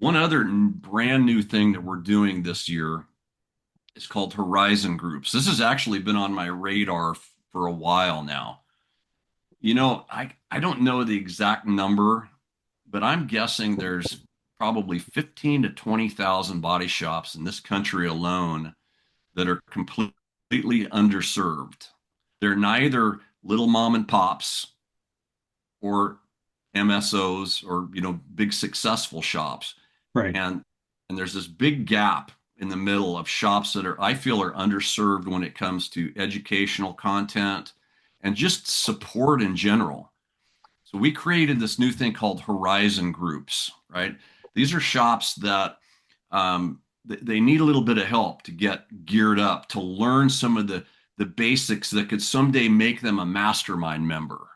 One other brand new thing that we're doing this year is called Horizon Groups. This has actually been on my radar for a while now. I don't know the exact number, but I'm guessing there's probably 15 to 20,000 body shops in this country alone that are completely underserved. They're neither little mom and pops or MSOs or big successful shops. Right. And and there's this big gap in the middle of shops that I feel are underserved when it comes to educational content and just support in general. So we created this new thing called Horizon Groups, right? These are shops that they need a little bit of help to get geared up, to learn some of the basics that could someday make them a mastermind member.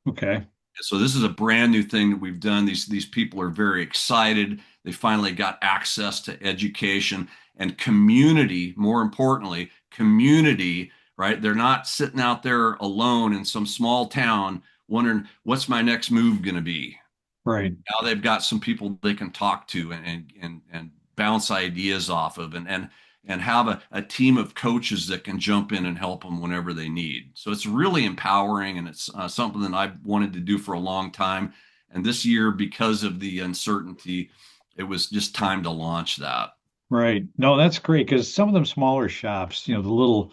Okay. So this is a brand new thing that we've done. These people are very excited. They finally got access to education and community, more importantly, community, right? They're not sitting out there alone in some small town wondering what's my next move going to be. Right. Now they've got some people they can talk to and bounce ideas off of and have a team of coaches that can jump in and help them whenever they need. So it's really empowering, and it's something that I've wanted to do for a long time. And this year, because of the uncertainty, it was just time to launch that. Right. No, that's great because some of them smaller shops, the little,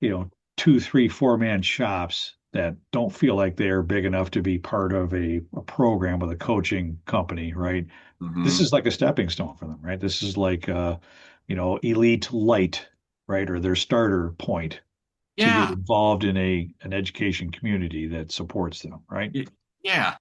you know, two, three, four-man shops that don't feel like they're big enough to be part of a program with a coaching company, right? This Hmm. is like a stepping stone for them, right? This is like elite light, right? Or their starter point to get Yeah, involved in an education community that supports them, right? yeah.